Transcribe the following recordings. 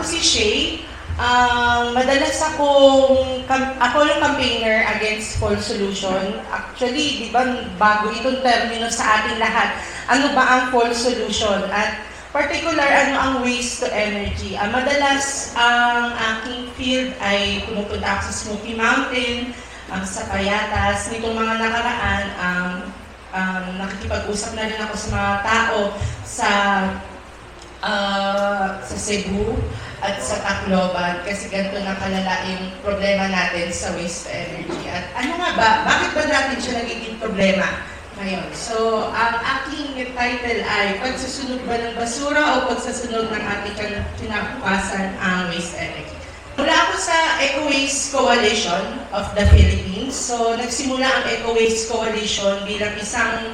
si Shay. Madalas ako yung campaigner against false solution. Actually, di ba, bago itong termino sa ating lahat, ano ba ang false solution? At particular, ano ang waste to energy? Madalas, ang aking field ay pumupunta ako sa Smoky Mountain, sa Payatas. Nitong mga nakaraan, nakikipag-usap na rin ako sa mga tao sa Cebu at sa Tacloban kasi ganito na kalala yung problema natin sa waste to energy. At ano nga ba? Bakit ba natin siya nagiging problema ngayon? So, ang aking title ay pagsusunog ba ng basura o pagsusunog ng ating kinabukasan ang waste energy. Mula ako sa Eco Waste Coalition of the Philippines. So, nagsimula ang Eco Waste Coalition bilang isang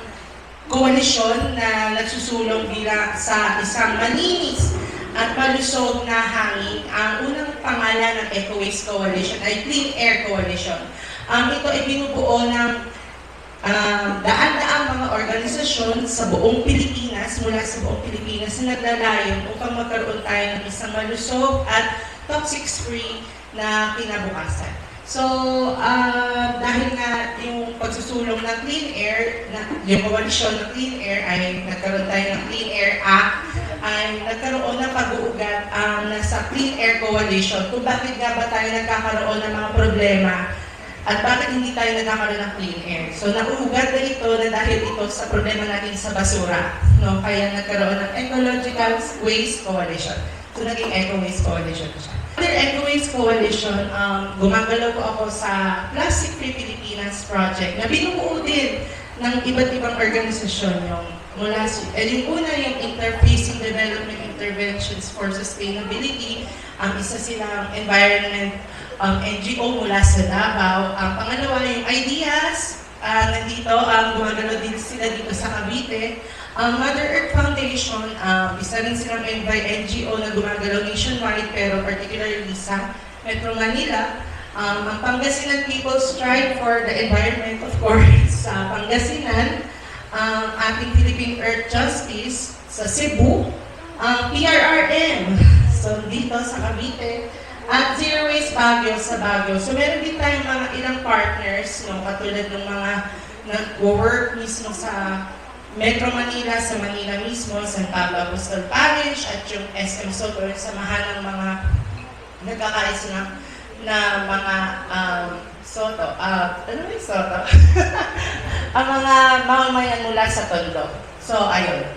koalisyon na nagsusulong bilang sa isang malinis at malusog na hangin. Ang unang pangalan ng Eco Waste Coalition ay Clean Air Coalition. Ito ay binubuo ng daan-daang mga organisasyon sa buong Pilipinas, mula sa buong Pilipinas na naglalayon upang magkaroon tayo ng isang malusog at toxic-free na kinabukasan. So, dahil nga yung pagsusulong ng Clean Air, yung koalisyon ng Clean Air ay nagkaroon tayo ng Clean Air Act, ay nagkaroon ng pag-uugat sa Clean Air Coalition kung bakit nga ba tayo nagkakaroon ng mga problema at bakit hindi tayo nagkakaroon ng clean air. So, nauugat na ito na dahil ito sa problema natin sa basura. No? Kaya nagkaroon ng Ecological Waste Coalition. So, naging Eco Waste Coalition siya. Under Eco Waste Coalition, gumagalaw ko ako sa Plastic Free Pilipinas Project na binubuo din ng iba't ibang organisasyon. Yung una yung Interfacing Development Interventions for Sustainability, isa silang environment NGO mula sa Davao. Ang pangalawa yung Ideas, nandito, gumagalaw din sila dito sa Cavite. Mother Earth Foundation, isa rin silang NGO na gumagalaw nationwide pero particularly sa Metro Manila. Ang Pangasinan People Strive for the Environment, of course, sa Pangasinan. Ating Philippine Earth Justice sa Cebu. PRRM, so dito sa Cavite. At Zero Waste Baguio sa Baguio. So meron din tayong mga ilang partners, katulad ng mga nag-work mismo sa Metro Manila, sa Manila mismo, San Pablo Apostol Parish, at yung SM Soto, yung samahan ng mga nagkakaisa na mga Soto. Ano ba yung Soto? Ang mga mamamayan mula sa Tondo. So, ayun.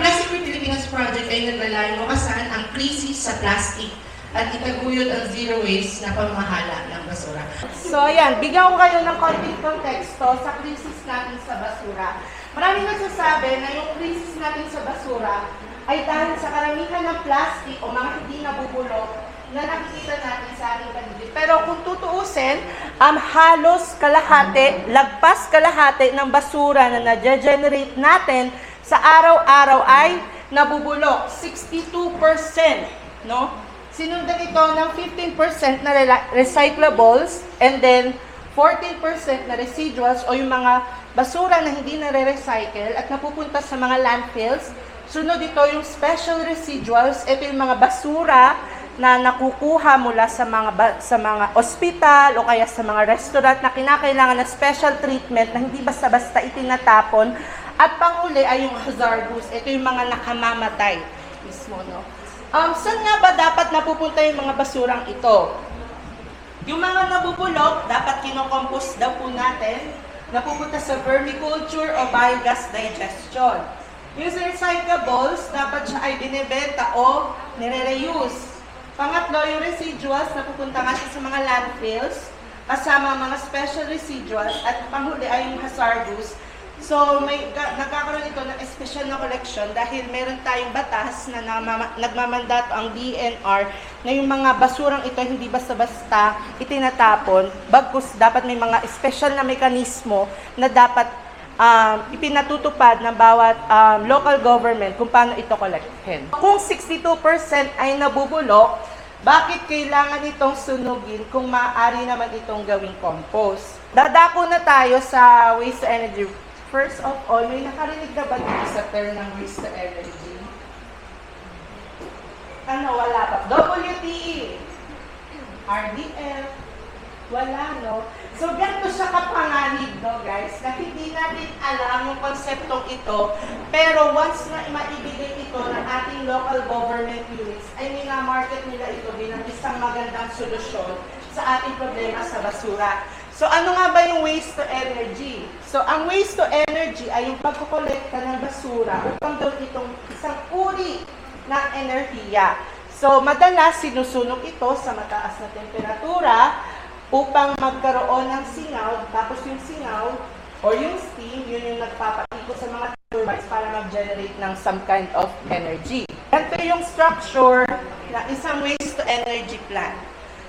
Plastic Free Pilipinas Project ay naglalayong makasan ang krisis sa plastic at itaguyod ang zero waste na pamamahala ng basura. So, ayan. Bigyan ko kayo ng konting konteksto sa krisis natin sa basura. Maraming nagsasabi na yung krisis natin sa basura ay dahil sa karamihan ng plastic o mga hindi nabubulok na nakikita natin sa ating paligid. Pero kung tutuusin, halos kalahati, lagpas kalahati ng basura na na-generate natin sa araw-araw ay nabubulok. 62%, no? Sinundan ito ng 15% na recyclables and then 14% na residuals o yung mga basura na hindi na-recycle at napupunta sa mga landfills. Sunod ito yung special residuals. Ito yung mga basura na nakukuha mula sa mga ospital o kaya sa mga restaurant na kinakailangan ng special treatment na hindi basta-basta itinatapon. At panghuli ay yung hazardous. Ito yung mga nakamamatay mismo, no? Saan nga ba dapat napupunta yung mga basurang ito? Yung mga nabubulok, dapat kinokompost daw po natin, napupunta sa vermiculture o biogas digestion. Yung recyclables, dapat siya ay binibenta o nire-reuse. Pangatlo, yung residuals, napupunta nga siya sa mga landfills, kasama mga special residuals, at panghuli ay yung hazardous. So, nagkakaroon ito ng special na collection dahil meron tayong batas na nagmamandato ang DNR na yung mga basurang ito hindi basta-basta itinatapon, bagkus dapat may mga special na mekanismo na dapat ipinatutupad ng bawat local government kung paano ito kolektahin. Kung 62% ay nabubulok, bakit kailangan itong sunugin kung maaari naman itong gawing compost? Dadako na tayo sa waste to energy. First of all, may nakarinig na ba dito sa term ng waste to energy? Wala pa. WTE, RDF, wala, no? So, ganito siya kapanganib, no, guys, na hindi natin alam yung konseptong ito, pero once na maibigay ito ng ating local government units, ay mina-market nila ito bilang isang magandang solusyon sa ating problema sa basura. So, ano nga ba yung waste to energy? So, ang waste to energy ay yung pagkukolekta ng basura upang gawin itong isang uri ng enerhiya. So, madalas sinusunog ito sa mataas na temperatura upang magkaroon ng singaw, tapos yung singaw or yung steam, yun yung nagpapaikot sa mga turbines para mag-generate ng some kind of energy. Ito yung structure ng isang waste to energy plant.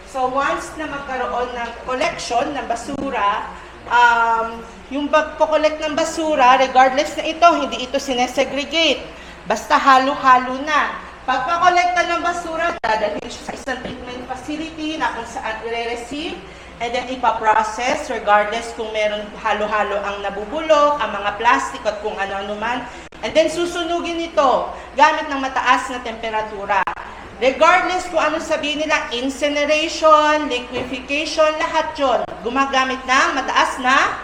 So once na magkaroon ng collection ng basura, yung pag-collect ng basura, regardless na ito, hindi ito sinesegregate. Basta halo-halo na. Pagpakolekta ng basura, dadalhin siya sa isang treatment facility na kung saan i-receive and then ipaprocess regardless kung meron halo-halo ang nabubulok, ang mga plastic at kung ano-ano man. And then susunugin ito gamit ng mataas na temperatura. Regardless kung ano sabihin nila, incineration, liquefaction, lahat yun gumagamit ng mataas na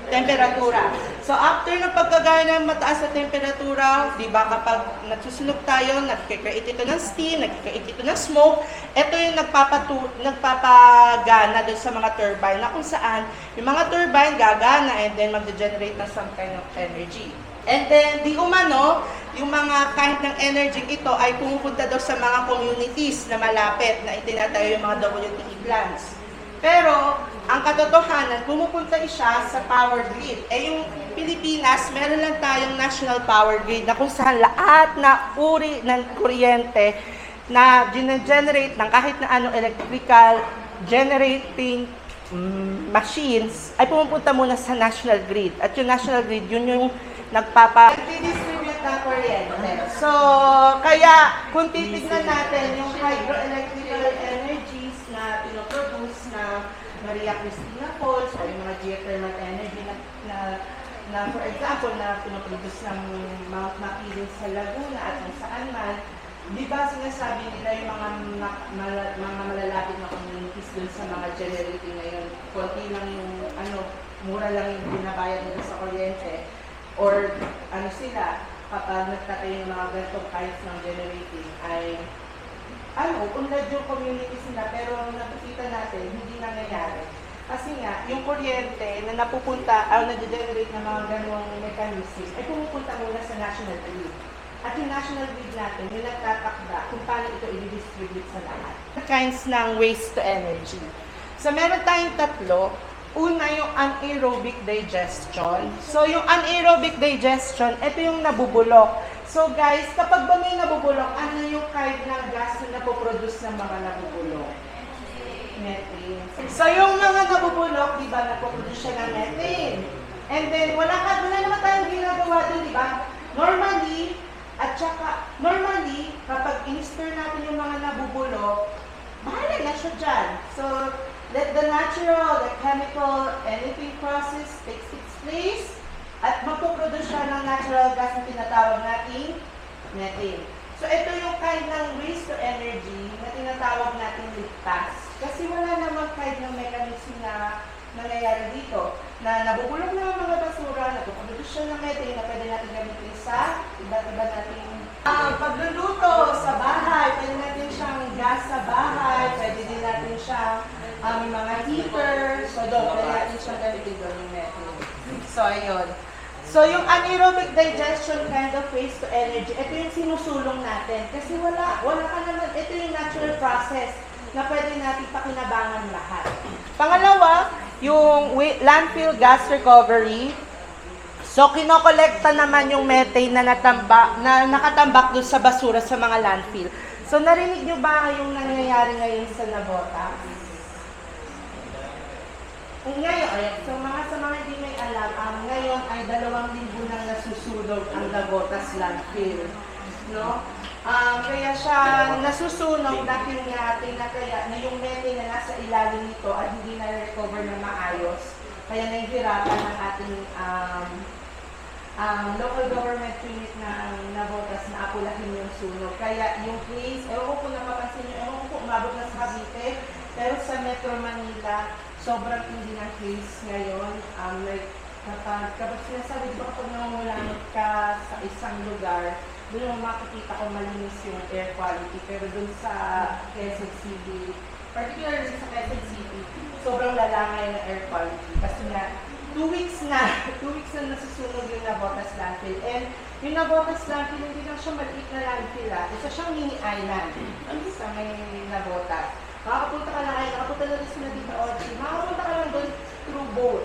temperatura. So, after ng pagkagaya ng mataas na temperatura, di ba, kapag nagsusunog tayo, nagkikreate ito ng steam, nagkikreate ito ng smoke, ito yung nagpapagana doon sa mga turbine na kung saan yung mga turbine gagana and then mag-generate ng some kind of energy. And then, di umano, yung mga kahit ng energy ito ay pumupunta daw sa mga communities na malapit na itinatayo yung mga WTE plants. Pero, ang katotohanan, pumupunta siya sa power grid. Yung Pilipinas, meron lang tayong national power grid na kung saan lahat na uri ng kuryente na generate ng kahit na anong electrical generating machines ay pumupunta muna sa national grid. At yung national grid, yun yung nagdidistribute ng kuryente. So, kaya kung titignan natin yung hydroelectrical energies na pinoproduce na Maria Cristina Falls o yung mga geothermal energy na for example, na pinoproduce ng Mount Makiling sa Laguna at kung saan man, di ba sinasabi nila yung mga malalapit na communities dun sa mga generating ngayon, konti lang yung, mura lang yung binabayad nila sa kuryente or sila, kapag nagtatayo ng mga ganitong kinds ng generating ay unlad yung communities nila, pero nakikita natin, hindi nangyayari. Kasi nga, yung kuryente na napupunta, na-generate ng mga ganong mechanism, ay pumupunta muna sa national grid. At yung national grid natin, yung nagtatakda kung paano ito i-distribute sa lahat. Kinds ng waste to energy. So, meron tayong tatlo. Una, yung anaerobic digestion. So, yung anaerobic digestion, ito yung nabubulok. So guys, kapag ba may nabubulok, ano yung kind ng gas na napoproduce ng mga nabubulok? Methane. So yung mga nabubulok, di ba, napoproduce siya ng methane. And then, wala naman tayong ginagawa dun, di ba? Normally, kapag in-stir natin yung mga nabubulok, bahala na siya dyan. So, let the natural, the chemical, anything process takes its place. At magpuproduce siya ng natural gas na tinatawag nating methane. So, ito yung kind ng waste to energy na tinatawag nating ligtas. Kasi wala namang kind ng mechanism na nangyayari dito. Na nabubulok na ang mga basura, nagpuproduce siya ng methane na pwede natin gamitin sa iba't-iba nating pagluluto sa bahay. Pwede natin siyang gas sa bahay. Pwede din natin siyang mga heater. So, doon, pwede natin siyang gamitin doon yung methane. So, ayun. So, yung anaerobic digestion kind of waste to energy, ito yung sinusulong natin. Kasi wala ka naman, ito yung natural process na pwede natin pakinabangan lahat. Pangalawa, yung landfill gas recovery. So, kinokolekta naman yung methane na nakatambak doon sa basura sa mga landfill. So, narinig nyo ba yung nangyayari ngayon sa Navotas? Ngayon, sa mga hindi may alam, ngayon ay 2,000 nang nasusunog ang Navotas landfill. No? Kaya siya nasusunog dahil nga tinataya na yung methane na nasa ilalim nito at hindi na recover na maayos. Kaya nahihirapan ng ating local government unit na nabotas na apulahin yung sunog. Kaya yung case, ewan ko kung napapansin nyo, ewan ko kung umabot na sa Cavite, pero sa Metro Manila, sobrang hindi ng case ngayon. Kapag sinasabi ko kapag nangungulangot ka sa isang lugar, doon mo makikita ko malinis yung air quality. Pero doon sa Quezon City, particularly sa Quezon City, sobrang lalangay ng air quality. Kasi nga, 2 weeks na nasusunog yung Navotas landfill. And yung Navotas landfill, hindi lang siya maliit na landfill. Isa siyang mini island. Sa may Navotas. Makakapunta ka lang, nakapunta na rin sila dito, Ochi. Makakapunta ka lang doon through boat.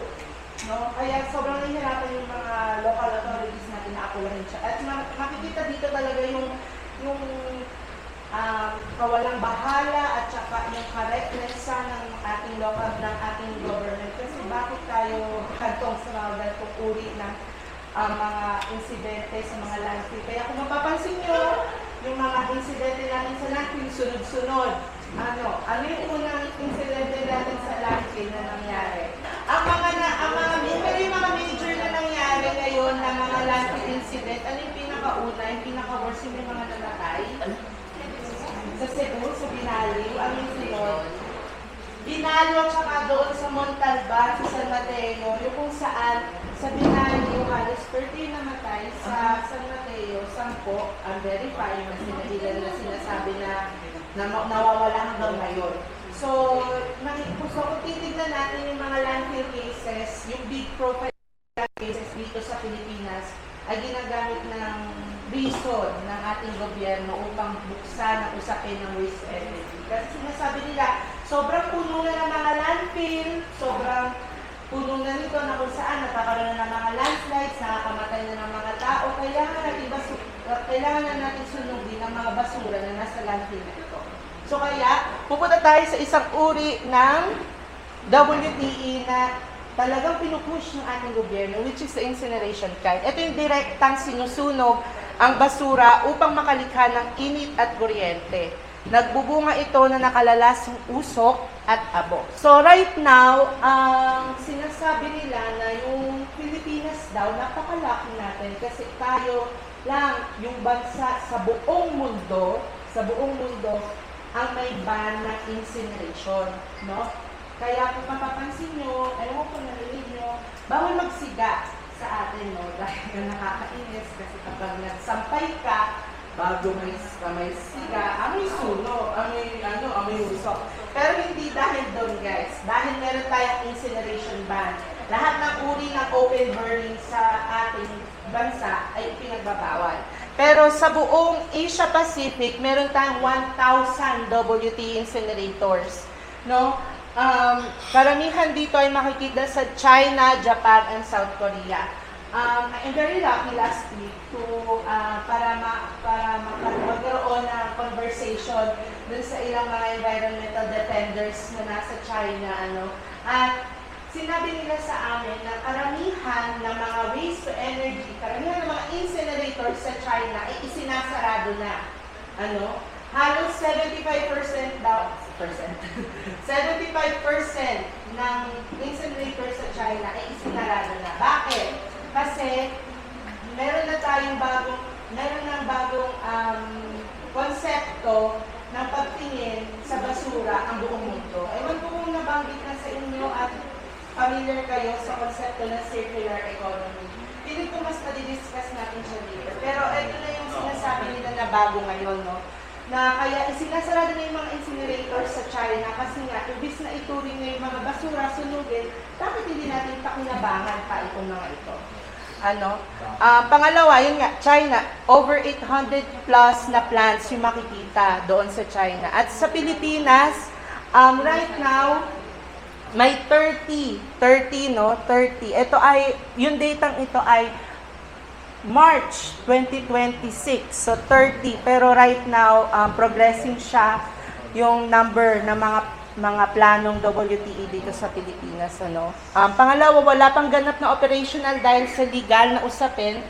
No? Kaya sobrang nahihirapan yung mga local authorities natin na akulahin siya. At makikita dito talaga yung kawalang bahala at saka yung correctness ng ating local, ng ating government. Kasi bakit tayo kantong sa mga ganitong uri ng mga insidente sa mga landfill. Kaya kung mapapansin nyo, yung mga insidente natin sa landfill, sunod-sunod. Ano yung unang insidente natin sa landfill na nangyari? Yung mga major na nangyari ngayon na mga landfill incident, ano yung pinakauna, yung pinaka-worst, yung mga namatay? Sa Cebu, sa Binaliw, ano yung sunod? Binaliw at saka doon sa Montalban, sa San Mateo, yung kung saan sa Binaliw, halos 30 namatay, sa San Mateo, 10 ang verifying na sinabihan na sinasabi na nawawala hanggang ngayon. So, kung titignan natin yung mga landfill cases, yung big profile cases dito sa Pilipinas, ay ginagamit ng reason ng ating gobyerno upang buksan ang usapin ng waste energy. Kasi sinasabi nila, sobrang puno na ng mga landfill, sobrang puno na nito na kung saan nagkakaroon na ng mga landslides, nakakamatay na ng mga tao, kailangan na natin sunugin ang mga basura na nasa landfill na ito. So kaya, pupunta tayo sa isang uri ng WTE na talagang pinupush ng ating gobyerno, which is the incineration kind. Ito yung direktang sinusunog ang basura upang makalikha ng init at kuryente. Nagbubunga ito na nakalalas ng usok at abo. So right now, ang sinasabi nila na yung Pilipinas daw, napakalaki natin kasi tayo lang yung bansa sa buong mundo ang may ban na incineration, no? Kaya kung mapapansin nyo, alam mo kung narinig nyo, bawal magsiga sa atin, no? Dahil nakakainis kasi kapag nagsampay ka, bago may siga, amoy suno, amoy usok. Pero hindi dahil doon, guys. Dahil meron tayong incineration ban. Lahat ng uri ng open burning sa ating bansa ay pinagbabawal. Pero sa buong Asia Pacific, meron tayong 1,000 WTE incinerators, no? Karamihan dito ay makikita sa China, Japan, and South Korea. I'm very lucky last week para magkaroon ng conversation dun sa ilang mga environmental defenders na nasa China. At sinabi nila sa amin na karamihan ng mga waste to energy, karamihan ng mga incinerators sa China ay isinasarado na. Halos 75% daw, 75% ng incinerators sa China ay isinarado na. Bakit? Kasi meron ng bagong konsepto ng pagtingin sa basura ang buong mundo. Ewan ko kung nabanggit na sa inyo at familiar kayo sa konsepto ng circular economy. Pilit ko mas nadidiscuss natin siya dito. Pero ito na yung sinasabi nila na bago ngayon, no? Na kaya isinasarado na yung mga incinerators sa China kasi nga, ibis na ituring na yung mga basura sunugin, bakit hindi natin pakinabangan pa itong mga ito? Pangalawa, yun nga, China, over 800 plus na plants yung makikita doon sa China. At sa Pilipinas, right now, may 30. Ito ay, yung datang ito ay March 2026. So 30. Pero right now, progressing siya yung number ng mga planong WTE dito sa Pilipinas. Pangalawa, wala pang ganap na operational dahil sa legal na usapin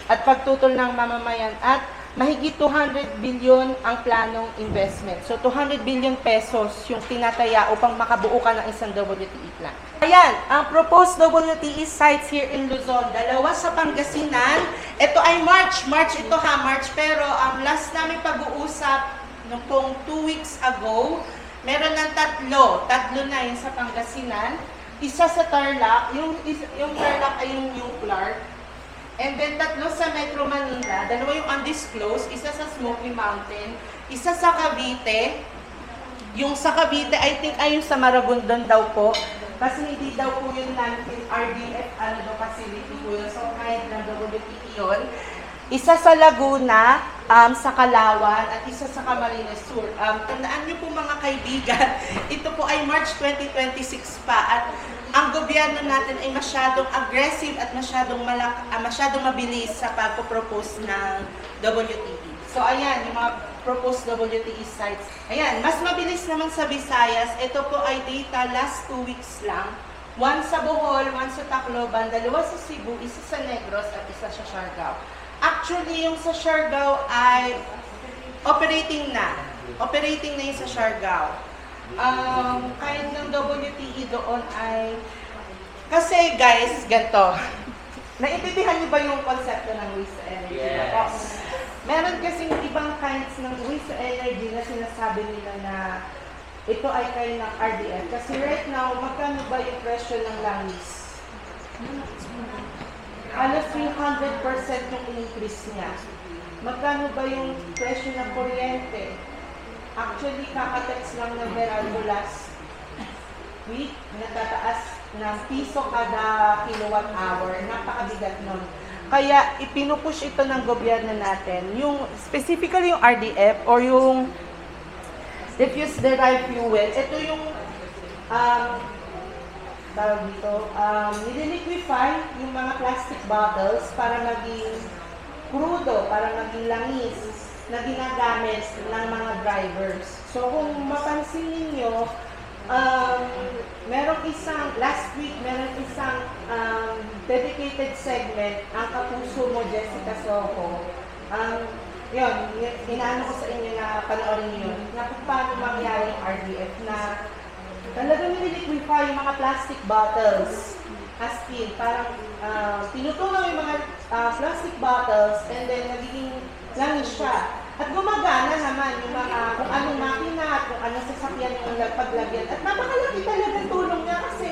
at pagtutol ng mamamayan. At mahigit 200 billion ang planong investment. So 200 billion pesos yung tinataya upang makabuo ka ng isang WTE plant. Ayan, ang proposed WTE sites here in Luzon, dalawa sa Pangasinan. Ito ay March ito ha, March. Pero ang last namin pag-uusap nung 2 weeks ago, meron ng tatlo na yun sa Pangasinan. Isa sa Tarlac, yung Tarlac ay yung New Clark. And then tatlo sa Metro Manila, dalawa yung undisclosed, isa sa Smoky Mountain, isa sa Cavite. Yung sa Cavite, I think ay yung sa Maragondon daw po. Kasi hindi daw po yung landfill RDF, facility po yun. So kahit ng WTE yun. Isa sa Laguna, sa Calauan, at isa sa Camarines Sur. Tandaan niyo po mga kaibigan, ito po ay March 2026 pa. At ang gobyerno natin ay masyadong aggressive at masyadong mabilis sa pagpo-propose ng WTE. So ayan, yung mga proposed WTE sites. Ayan, mas mabilis naman sa Visayas. Ito po ay data last 2 weeks lang. One sa Bohol, one sa Tacloban, dalawa sa Cebu, isa sa Negros, at isa sa Siargao. Actually, yung sa Siargao ay operating na. Operating na yung sa Siargao. Kahit ng WTE doon ay... Kasi guys, ganito. Naintindihan niyo ba yung konsepto ng waste energy? Yes. Meron kasing ibang kinds ng waste energy na sinasabi nila na ito ay kayo ng RDF. Kasi right now, magkano ba yung presyo ng langis? Halos 300% yung increase niya. Magkano ba yung presyo ng kuryente? Actually, kakatext lang ng Meralco last week, natataas ng piso kada kilowatt hour. Napakabigat nun. Kaya ipinupush ito ng gobyerno natin. Yung specifically yung RDF or yung diffuse derived fuel, ito yung tawag dito, nililiquify yung mga plastic bottles para maging crudo, para maging langis na ginagamit ng mga drivers. So kung mapansin niyo, last week, meron isang dedicated segment, ang kapuso mo, Jessica Soho. Yun, inaano ko sa inyo na panoorin niyo, na kung paano mangyari yung RDF na talagang nililiquify yung mga plastic bottles as in, parang tinutunaw yung mga plastic bottles and then nagiging langis siya. At gumagana naman yung mga kung anong makina at kung anong sasakyan yung paglagyan. At napakalaki talagang tulong niya kasi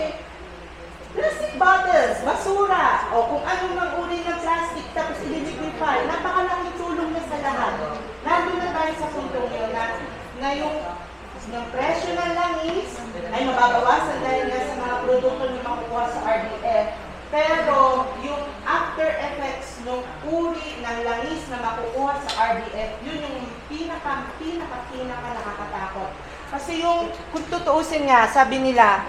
plastic bottles, basura, o kung anong mag-uri ng plastic tapos i-liquify, napakalaking tulong niya sa lahat. Nandun na tayo sa puntong yun na yung presyo ng langis ay mababawasan dahil nga sa mga produkto na makukuha sa RDF. Pero yung after effects ng uri ng langis na makukuha sa RDF, yun yung pinaka nakakatakot. Kasi yung, kung tutuusin nga, sabi nila,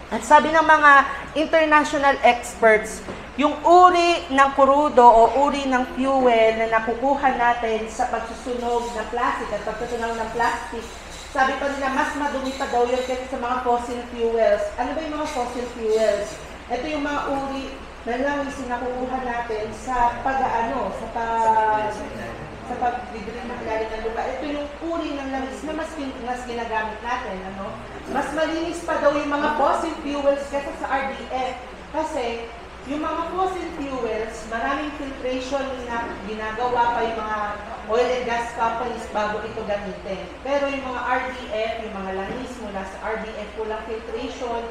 at sabi ng mga international experts, yung uri ng kurudo o uri ng fuel na nakukuha natin sa pagsusunog ng plastic at pagsusunog ng plastic, sabi pa nila, mas madumi pa daw yun kaysa sa mga fossil fuels. Ano ba yung mga fossil fuels? Ito yung mga uri na langis na nakukuha natin sa sa pagdidilig ng ilalim ng lupa. Ito yung uri ng langis na mas ginagamit natin. Mas malinis pa daw yung mga fossil fuels kaysa sa RDF. Kasi yung mga fossil fuels, maraming filtration na ginagawa pa yung mga oil and gas companies bago ito gamitin. Pero yung mga RDF, yung mga langis mula sa RDF, walang filtration,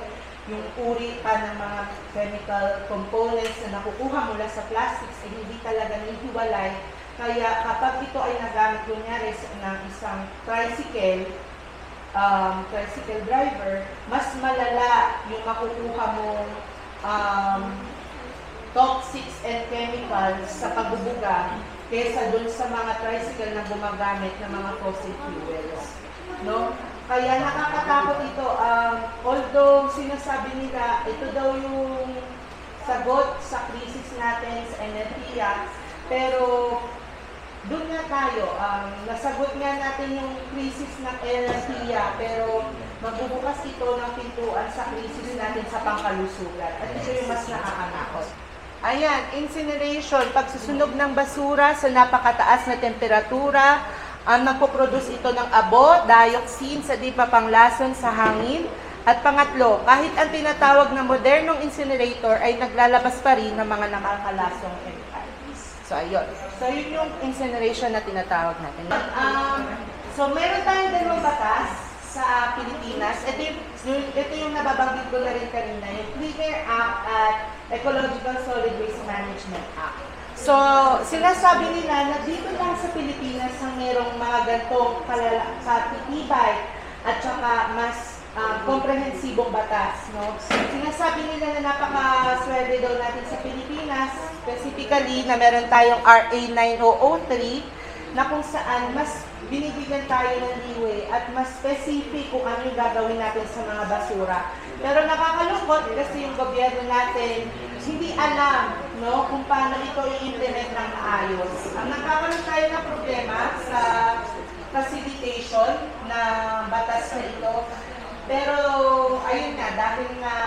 yung uri pa ng mga chemical components na nakukuha mula sa plastics ay hindi talaga nihiwalay. Kaya kapag ito ay nagamit kunyari ng isang tricycle driver, mas malala yung makukuha mong toxics and chemicals sa pagbubuga kaysa dun sa mga tricycle na gumagamit ng mga fossil fuels. No? Kaya nakakatakot ito. Although sinasabi nila, ito daw yung sagot sa krisis natin sa enerhiya, pero doon nga tayo, nasagot nga natin yung krisis ng enerhiya, pero magbubukas ito ng pintuan sa krisis natin sa pangkalusugan. At ito yung mas nakakatakot. Ayan, incineration, pagsusunog ng basura sa napakataas na temperatura, ang nagpo-produce ito ng abo, dioxin sa di mapanglason sa hangin. At pangatlo, kahit ang tinatawag na modernong incinerator ay naglalabas pa rin ng mga nakakalasong chemicals. So, ayun. So, yun yung incineration na tinatawag natin. So, meron tayong dalawang batas sa Pilipinas. Ito yung nababanggit ko na rin kanina, yung Clean Air Act at Ecological Solid Waste Management Act. So, sinasabi nila na dito lang sa Pilipinas ang merong mga gantong katitibay at saka mas komprehensibong batas. No? Sinasabi nila na napakaswerte daw natin sa Pilipinas, specifically na meron tayong RA 9003 na kung saan mas binibigyan tayo ng leeway at mas specific kung ano yung gagawin natin sa mga basura. Pero nakakalungkot kasi yung gobyerno natin hindi alam, no, kung paano ito i-implement ng maayos. Ang nagkakaroon tayo ng problema sa facilitation na batas na ito. Pero ayun nga, dahil nga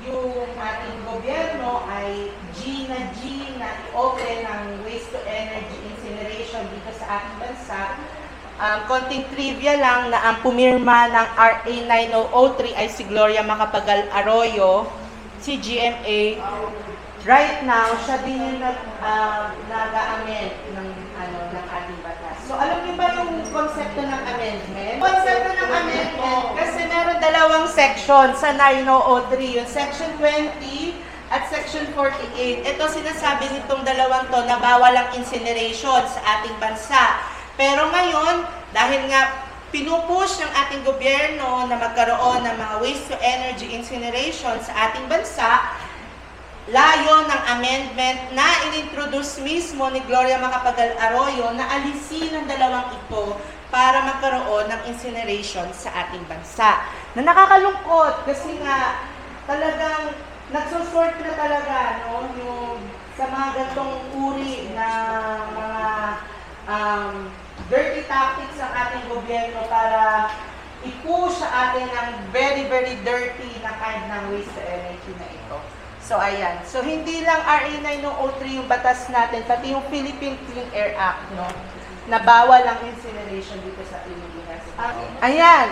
yung ating gobyerno ay G na i-open ng waste to energy incineration dito sa ating bansa, konting trivia lang na ang pumirma ng RA 9003 ay si Gloria Macapagal Arroyo, si GMA. Right now, siya din yung nag-amend ng ating batas. So, alam niyo ba yung konsepto ng amendment? Konsepto ng amendment, kasi meron dalawang section sa 9003, yung section 20 at section 48. Ito sinasabi nitong dalawang to na bawal ang incineration sa ating bansa. Pero ngayon, dahil nga pinupush ng ating gobyerno na magkaroon ng mga waste to energy incineration sa ating bansa, layo ng amendment na inintroduce mismo ni Gloria Macapagal Arroyo na alisin ang dalawang ito para magkaroon ng incineration sa ating bansa. Na nakakalungkot kasi nga talagang nagsusort na talaga, no, yung sa mga gantong uri na mga dirty tactics ng ating gobyerno para i-push sa atin ng very, very dirty na kind ng waste to energy na ito. So, ayan. So, hindi lang RA 9003 yung batas natin, pati yung Philippine Clean Air Act, no, na bawal ang incineration dito sa Pilipinas. Ayan.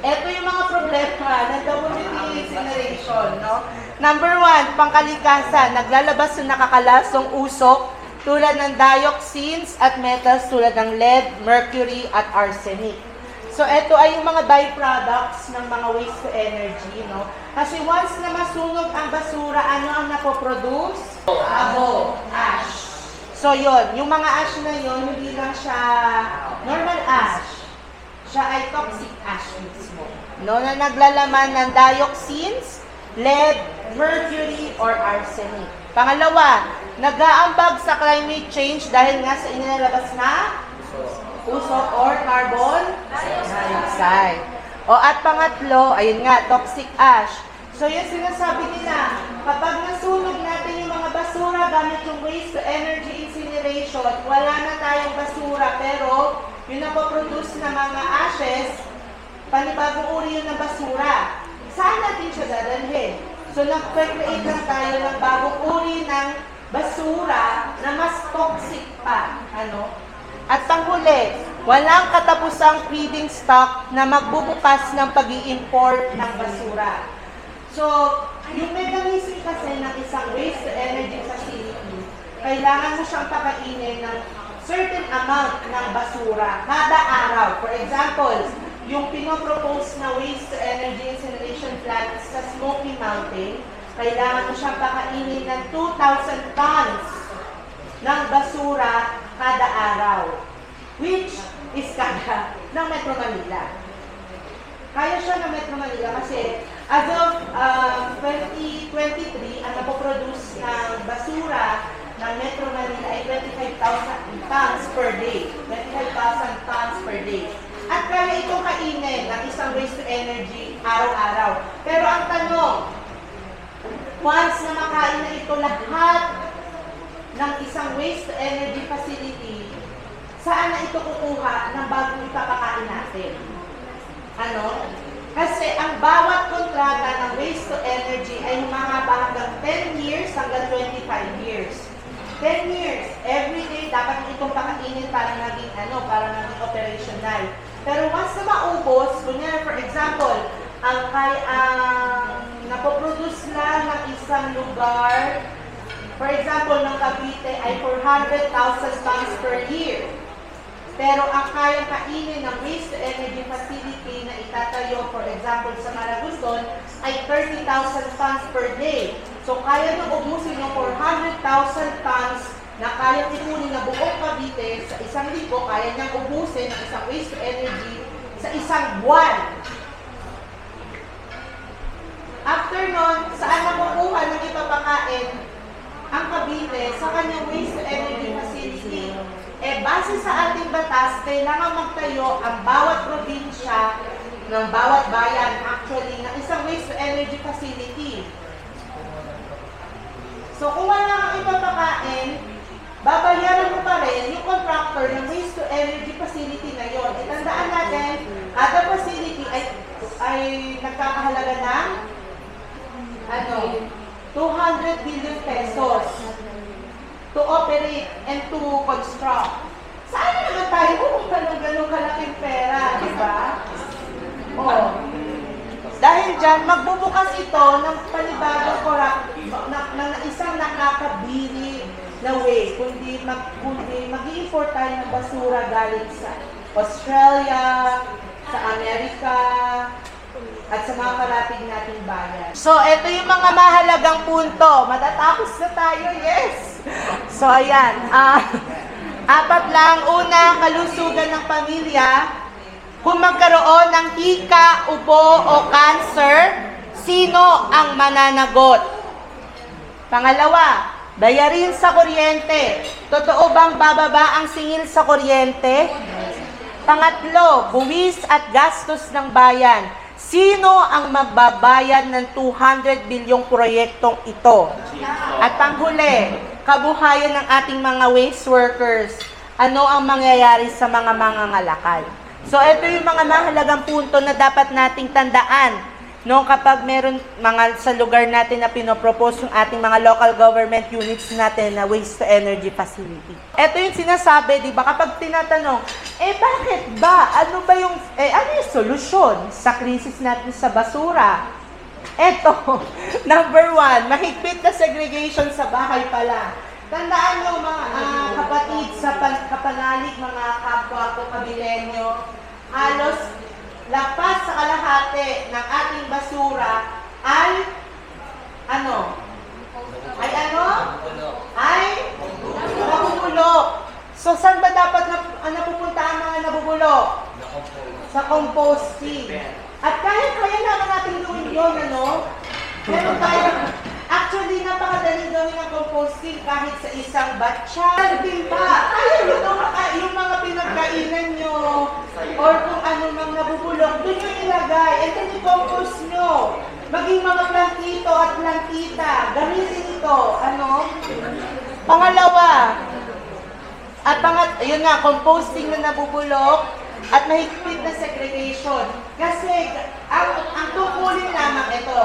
Ito yung mga problema ng WTE incineration, no. Number 1, pangkalikasan, naglalabas ng nakakalasong usok tulad ng dioxins at metals tulad ng lead, mercury, at arsenic. So, ito ay yung mga byproducts ng mga waste to energy, no? Kasi once na masunog ang basura, ano ang napoproduce? Abo, ash. So, yon, yung mga ash na yon, hindi lang siya normal ash. Siya ay toxic ash mismo. No, na naglalaman ng dioxins, lead, mercury, or arsenic. Pangalawa, nag-aambag sa climate change dahil nga sa inilalabas na usok or carbon dioxide. O at pangatlo, ayun nga, toxic ash. So yung sinasabi nila, kapag nasunog natin yung mga basura gamit yung waste to energy incineration, wala na tayong basura, pero yung napoproduce na mga ashes, panibagong uri yun ng basura. Saan natin siya dadalhin? So nag-create lang tayo ng bagong uri ng basura na mas toxic pa. Ano? At panghuli, walang katapusang feeding stock na magbubukas ng pag-i-import ng basura. So, yung mechanism kasi ng isang waste to energy facility, kailangan mo siyang pakainin ng certain amount ng basura kada araw. For example, yung pinopropose na waste to energy incineration plant sa Smoky Mountain, kailangan mo siyang pakainin ng 2,000 tons ng basura kada araw, which is kaya ng Metro Manila. Kaya siya ng Metro Manila kasi as of 2023, ang napoproduce ng basura ng Metro Manila ay 25,000 tons per day. 25,000 tons per day. At kaya itong kainin ng isang waste to energy araw-araw. Pero ang tanong, once na makain na ito lahat ng isang waste to energy facility, saan na ito kukuha ng bagong ipapakain natin? Ano? Kasi ang bawat kontrata ng waste to energy ay humahaba hanggang 10 years hanggang 25 years. 10 years, every day dapat itong pakainin para maging operational. Pero once na maubos, kunyari for example, ang napoproduce lang ng isang lugar, for example, ng Cavite ay 400,000 tons per year. Pero ang kayang kainin ng waste to energy facility na itatayo, for example, sa Maragondon, ay 30,000 tons per day. So, kaya nang ubusin ng 400,000 tons na kaya ipunin na buong Cavite sa isang linggo, kaya niyang ubusin ng isang waste to energy sa isang buwan. After nun, saan nakukuha ng ipapakain ang Cavite sa kanyang waste to energy facility? Base sa ating batas, kailangan magtayo ang bawat probinsya ng bawat bayan actually ng isang waste to energy facility. So kung wala kang ipapakain, babayaran mo pa rin yung contractor ng waste to energy facility na yon. Itandaan natin, kada facility ay nagkakahalaga ng 200 billion pesos to operate and to construct. Saan naman tayo kung ganun kalaking pera, di ba? Dahil dyan, magbubukas ito ng panibagong ng isang nakakabili na way, kundi mag-i-import tayo ng basura galing sa Australia, sa Amerika, at sa mga kalapig nating bayan. So, ito yung mga mahalagang punto. Matatapos na tayo, yes! So, ayan. Apat lang. Una, kalusugan ng pamilya. Kung magkaroon ng hika, ubo, o cancer, sino ang mananagot? Pangalawa, bayarin sa kuryente. Totoo bang bababa ang singil sa kuryente? Pangatlo, buwis at gastos ng bayan. Sino ang magbabayad ng 200 bilyong proyektong ito? At panghuli, kabuhayan ng ating mga waste workers. Ano ang mangyayari sa mga mangangalakal? So, ito yung mga mahalagang punto na dapat nating tandaan kapag meron mga sa lugar natin na pinopropose yung ating mga local government units natin na waste to energy facility. Ito yung sinasabi, di ba? Kapag tinatanong, bakit ba? Ano yung solusyon sa krisis natin sa basura? Ito, number 1, mahigpit na segregation sa bahay pala. Tandaan nyo mga kapatid sa kapanalig, mga kapwa ko kabilenyo, halos lapas sa kalahati ng ating basura ay nabubulok. So, saan ba dapat napupunta ang mga nabubulok? Sa composting. At kaya naman natin gawin yun, meron tayo, actually, napakadali gawin ang composting kahit sa isang batya. Kaya yung mga pinagkainan nyo, or kung ano mang nabubulok, doon nyo ilagay. And then i-compose nyo. Maging mga plantito at plantita. Gamitin ito. Pangalawa. Yun nga, composting na nabubulok at mahigpit na segregation. Kasi, ang tungkulin lamang ito.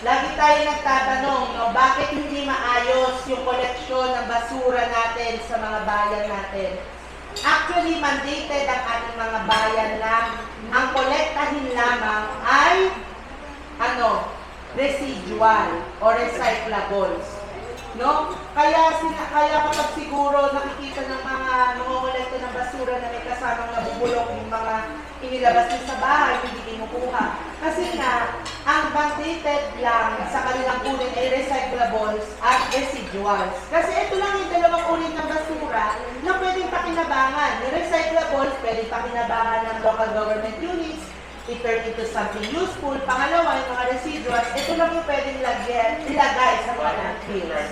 Lagi tayo nagtatanong, bakit hindi maayos yung koleksyon ng basura natin sa mga bayan natin? Actually, mandated ang ating mga bayan na ang kolektahin lamang ay residual or recyclables. Kaya kapag siguro nakikita ng mga nangongolekta ng basura na may kasamang nabubulok yung mga inilabas din sa bahay, hindi kinukuha. Kasi nga, ang mandated lang sa kanilang kunin ay recyclables at residuals. Kasi ito lang yung dalawang ulit ng basura na pwedeng pakinabangan. Yung recyclables, pwedeng pakinabangan ng local government units, i-turn into something useful. Pangalawa, yung mga residuals, ito lang yung pwedeng ilagay sa mga landfills.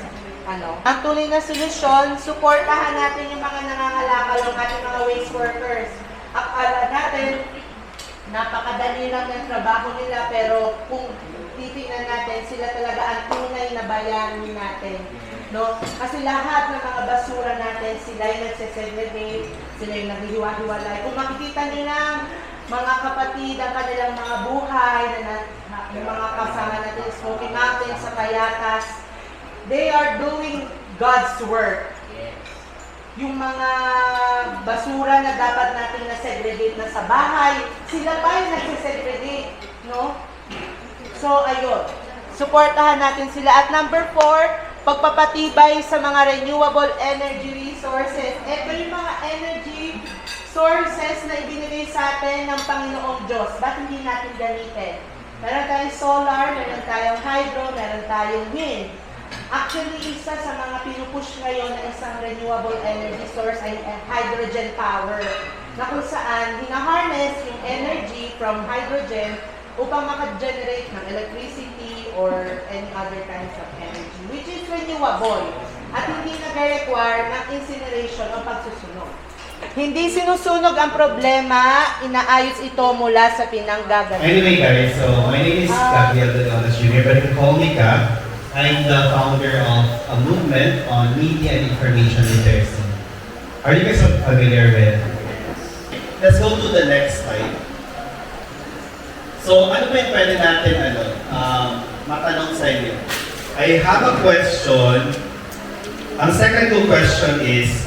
Ang tunay na solusyon, suportahan natin yung mga nangangalakal ng ating mga waste workers. Akala natin, napakadali lang ng trabaho nila, pero kung titingnan natin, sila talaga ang tunay na bayani natin. Kasi lahat ng mga basura natin, sila yung nagsesegregate, sila yung naghihiwa-hiwalay. Kung makikita nyo lang, mga kapatid, ang kanilang mga buhay, yung mga kasama natin, Smoky Mountains, sa Payatas, they are doing God's work. Yung mga basura na dapat natin na-segregate na sa bahay, sila pa yung nagsisegregate, no? So, ayun. Suportahan natin sila. At number 4, pagpapatibay sa mga renewable energy resources. Ito yung mga energy sources na ibinigay sa atin ng Panginoong Diyos. Ba't hindi natin gamitin? Meron tayong solar, meron tayong hydro, meron tayong wind. Actually, isa sa mga pinupush ngayon na isang renewable energy source ay hydrogen power, na kung saan hina-harness yung energy from hydrogen upang maka-generate ng electricity or any other kinds of energy, which is renewable at hindi nag-require ng incineration o pagsusunog. Hindi sinusunog ang problema, inaayos ito mula sa pinanggagaling. Anyway guys, so my name is Gabriel Donatas Jr., but you can call me Gab. I'm the founder of a movement on media and information literacy. Are you guys familiar with? Let's go to the next slide. So, ano ba yung pwede natin matanong sa inyo? I have a question. Ang second ko question is,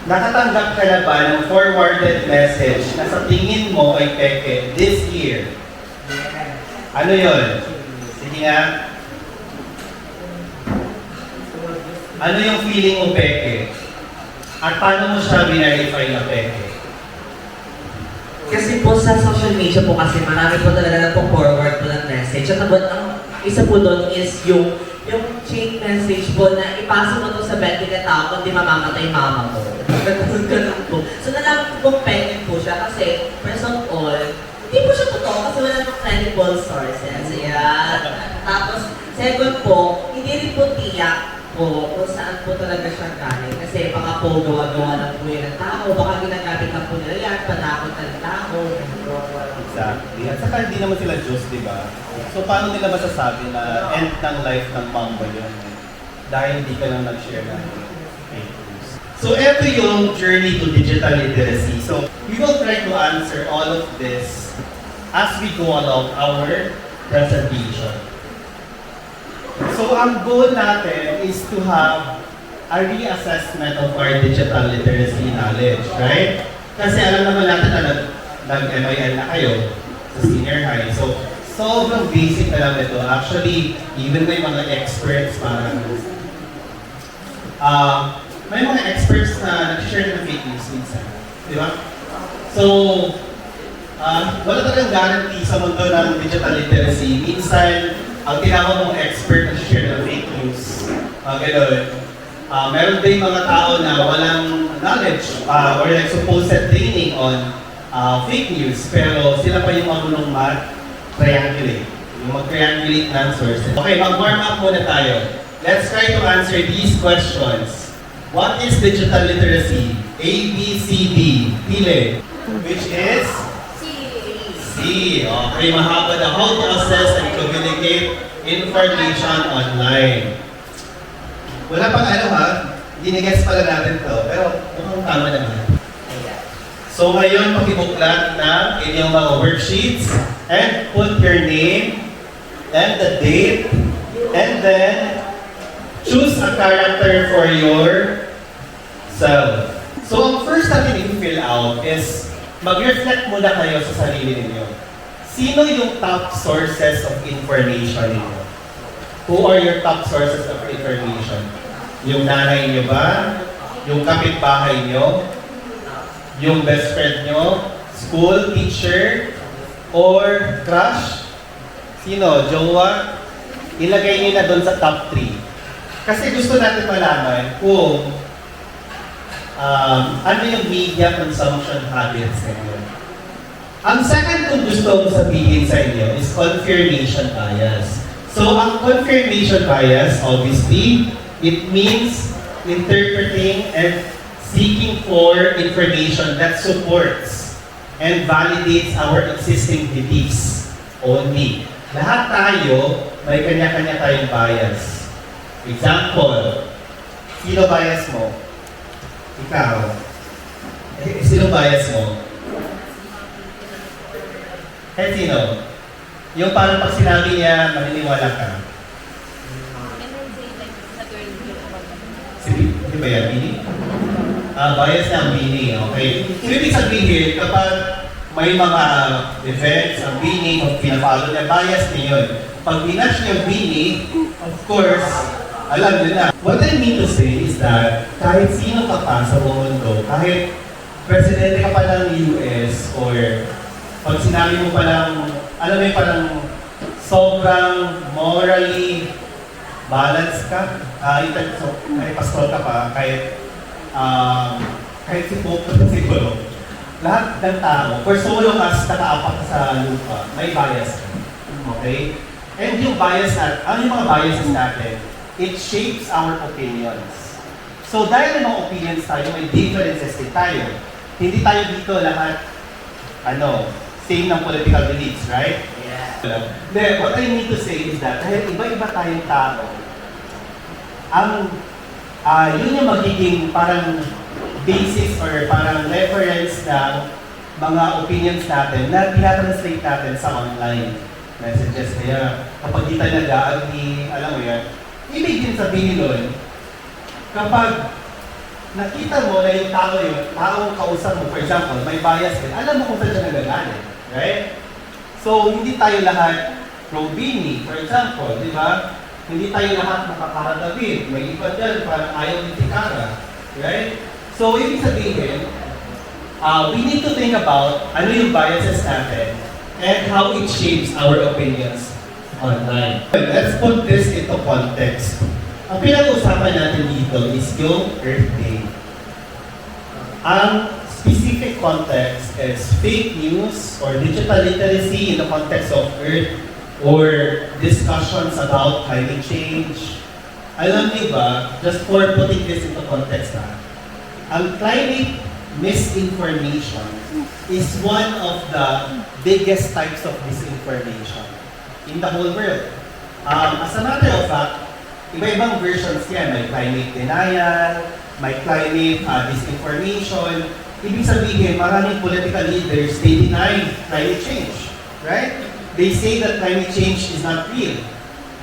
nakatanggap ka na ba ng forwarded message na sa tingin mo ay peke this year? Ano yun? Sige nga. Ano yung feeling mo peke? At paano mo siya binarify na peke? Kasi po sa social media po kasi marami po talaga nagpo-forward po ng message. At ang isa po doon is yung chain message po na ipasa mo to sa 20 na tao kundi mamamatay mama mo. Ganun po. So nalaman ko pong peke po siya kasi first of all, hindi po siya totoo kasi wala namang credible sources. Ayan. Tapos second po, hindi rin po tiyak po kung saan po talaga siya galing. Kasi baka po gawa-gawa lang po yun ng tao, baka ginagamit lang po nila yan, panakot ng tao. Exactly. At saka hindi naman sila Diyos, di ba? So paano nila masasabi na end ng life ng mamba yun? Dahil hindi ka lang nag-share ng fake news. So ito yung journey to digital literacy. So we will try to answer all of this as we go along our presentation. So ang goal natin is to have a reassessment of our digital literacy knowledge, right? Kasi alam naman natin na nag-MIL na kayo sa senior high. So, sobrang basic na lang ito. Actually, even may mga experts may mga experts na nag-share ng fake news minsan. Di ba? So, wala talagang guarantee sa mundo ng digital literacy. Minsan, ang tinawag mong expert na share ng fake news. Gano'n. Meron din mga tao na walang knowledge or like supposed training on fake news, pero sila pa yung marunong mag-triangulate. Yung mag-triangulate ng sources. Okay, mag-warm up muna tayo. Let's try to answer these questions. What is digital literacy? A, B, C, D. Pile. Which is? Okay, mahaba na how to access and communicate information online. Wala pang dinigets pala natin to, pero mukhang tama naman. So ngayon, pakibuklat na inyong mga worksheets and put your name and the date and then choose a character for yourself. So ang first natin i-fill out is mag-reflect muna kayo sa sarili ninyo. Sino yung top sources of information ninyo? Who are your top sources of information? Yung nanay nyo ba? Yung kapitbahay nyo? Yung best friend nyo? School, teacher? Or crush? Sino? Jowa? Ilagay nyo na doon sa top 3. Kasi gusto natin malaman kung ano yung media consumption habits ninyo. Ang second kung gusto kong sabihin sa inyo is confirmation bias. So, ang confirmation bias, obviously, it means interpreting and seeking for information that supports and validates our existing beliefs only. Lahat tayo, may kanya-kanya tayong bias. Example, sino bias mo? Ikaw. Sino bias mo? Kahit sino. Yung parang pag sinabi niya, maniniwala ka. Di ba yan, Bini? Bias na ang Bini, okay. So, ibig sabihin, kapag may mga events, ang Bini, kung pinapalo niya, bias niya yun. Pag binash niya Bini, of course, alam niyo na. What I mean to say is that kahit sino ka pa sa buong mundo, kahit presidente ka pa ng US, or pag sinabi mo pa lang, alam mo yung parang sobrang morally balanced ka, kahit pastor ka pa, kahit si Pope ka siguro, lahat ng tao, for so long as nakaapak ka sa lupa, may bias ka. Okay? And yung bias ano yung mga biases natin? It shapes our opinions. So dahil may mga opinions tayo, may differences din tayo. Hindi tayo dito lahat, same ng political beliefs, right? Yeah. Then, what I mean to say is that dahil iba-iba tayong tao, yun yung magiging parang basis or parang reference ng mga opinions natin na tinatranslate natin sa online messages. Kaya kapag di tayo nag-agree, alam mo yan, ibig din sabihin nun, kapag nakita mo na yung taong kausap mo, for example, may bias din, alam mo kung saan siya nagagalit, right? So, hindi tayo lahat pro-Bini, for example, di ba? Hindi tayo lahat makakara-David. May iba dyan, parang ayaw ni Tikara, right? So, ibig sabihin, we need to think about ano yung biases natin and how it shapes our opinions online. Let's put this into context. Ang pinag-uusapan natin dito is yung Earth Day. Ang specific context is fake news or digital literacy in the context of Earth or discussions about climate change. Alam niyo ba, just for putting this into context ang climate misinformation is one of the biggest types of disinformation in the whole world. As a matter of fact, iba-ibang versions yan. May climate denial, may climate disinformation. Ibig sabihin, maraming political leaders, they deny climate change, right? They say that climate change is not real,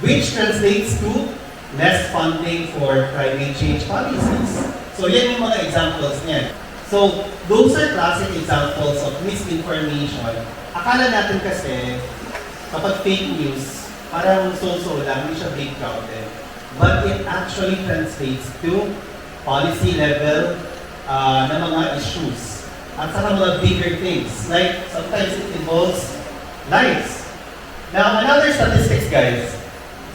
which translates to less funding for climate change policies. So yan yung mga examples niyan. So those are classic examples of misinformation. Akala natin kasi, kapag fake news, parang so-so lang, hindi siya big crowded. But it actually translates to policy level na mga issues. At saka mga bigger things. Like, sometimes it involves lives. Now, another statistics, guys.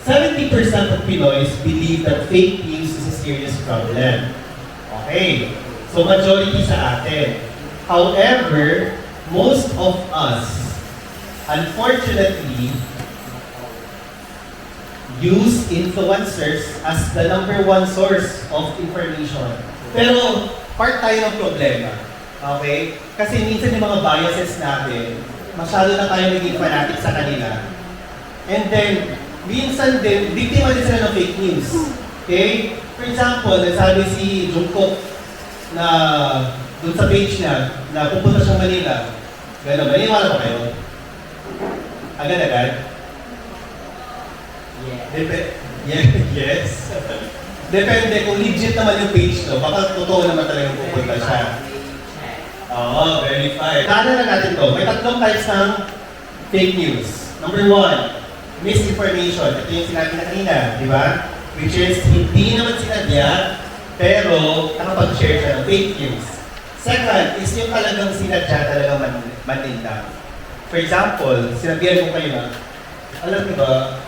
70% of Pinoys believe that fake news is a serious problem. Okay. So, majority sa atin. However, most of us, unfortunately, use influencers as the #1 source of information. Pero, part tayo ng problema. Okay? Kasi minsan yung mga biases natin, masyado na tayo naging fanatic sa kanila. And then, minsan din, biktima din sila ng fake news. Okay? For example, nagsabi si Jungkook na dun sa page niya, na pupunta siyang Manila. Gano'n, maniniwala ba kayo? Agad-agad? Yes. Depende kung legit naman yung page to, baka totoo naman talagang pupunta siya. Oo, verified. Kaya na natin to. May 3 types ng fake news. Number 1, misinformation. Ito yung sinabi na kanina, di ba? Which is, hindi naman sinadya, pero nakapag-share siya ng fake news. Second, is yung talagang sinadya talagang maninda. For example, sinabihan ko kayo na, alam niyo ba,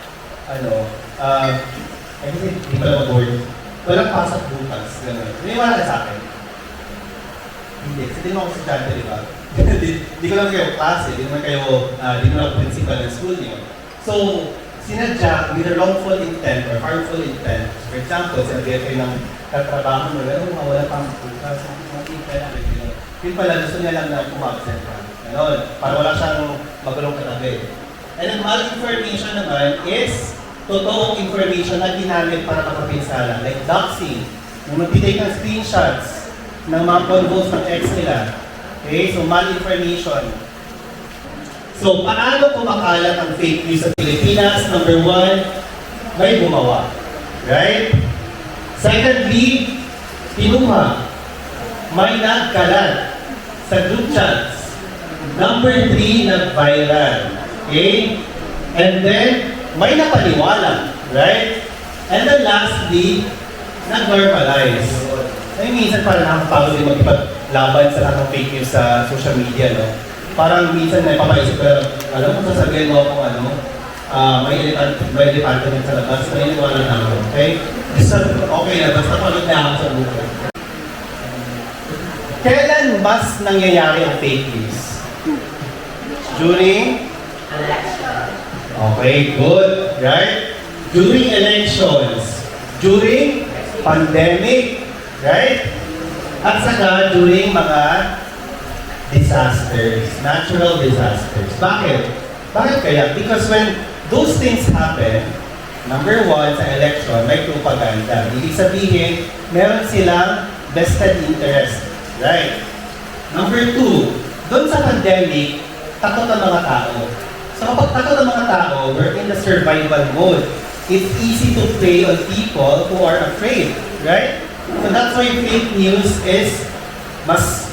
ay kasi hindi pala mag-board. Walang pasok bukas. Gano'n. Naniwala ka sa akin? Hindi. Kasi di naman ako estudyante, di ba? Di ko lang kayo klase. Di naman ako principal ng school niyo. So, sinadya with a wrongful intent or harmful intent. For example, sinabihan kayo ng katrabaho mo, wala pang bukas. Yun pala, gusto niya lang na kumabsent ka. Gano'n. Para wala siyang magulong katabi. And then malinformation naman is totoong information na ginamit para makapinsala. Like doxing, yung mag-take ng screenshots ng mga convos ng ex nila. Okay, so malinformation. So, paano kumakalat ang fake news sa Pilipinas? Number one, may gumawa. Right? Secondly, pinuha. May nagkalat sa group chats. Number three, nag-viral. Okay? And then, may napaniwala. Right? And then lastly, nag-normalize. Ay, minsan parang nakakapagod din magpaglaban sa lahat ng fake news sa social media, no? Parang minsan na ipapaisip ko, alam mo, sasabihin mo kung ano, may elepante din sa labas, naniniwala na ako, okay? So, okay na, basta pagod na ako sa buhay. Kailan mas nangyayari ang fake news? During? Okay, good, right? During elections, during pandemic, right? At saka during mga disasters, natural disasters. Bakit? Bakit kaya? Because when those things happen, number one, sa election, may propaganda. Ibig sabihin, meron silang vested interest. Right? Number two, doon sa pandemic, takot ang mga tao. So kapag takot ang mga tao, we're in the survival mode. It's easy to prey on people who are afraid. Right? So that's why fake news is mas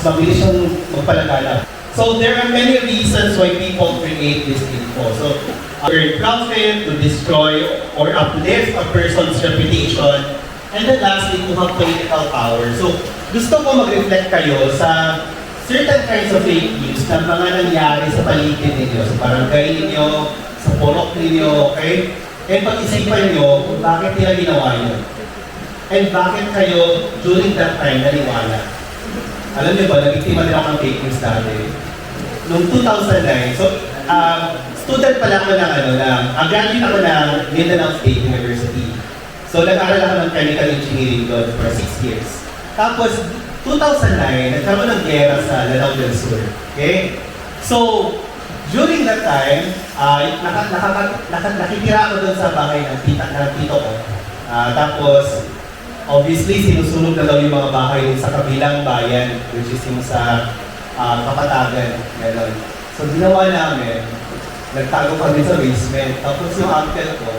mabilis siyang magpalaganap. So there are many reasons why people create this info. So, earn profit, to destroy or uplift a person's reputation, and then lastly, to have political power. So, gusto ko mag-reflect kayo sa certain kinds of fake news na mga nangyari sa paligid ninyo, sa barangay ninyo, sa purok ninyo, okay? And pag-isipan nyo kung bakit nila ginawa yun. And bakit kayo during that time naniwala. Alam niyo ba, nabiktima din ako ng fake news dati. Noong 2009, so, student pala ako graduate ako ng Mindanao State University. So, nag-aral ako ng chemical engineering doon for 6 years. Tapos, 2009, nagkaroon ng gera sa Lanao del Sur. Okay? So, during that time, nakitira ako doon sa bahay ng tito ko. Tapos, obviously, sinusunog na daw yung mga bahay sa kabilang bayan, which is yung sa Kapatagan. Ganon. So, ginawa namin, nagtago kami sa basement. Tapos yung uncle ko,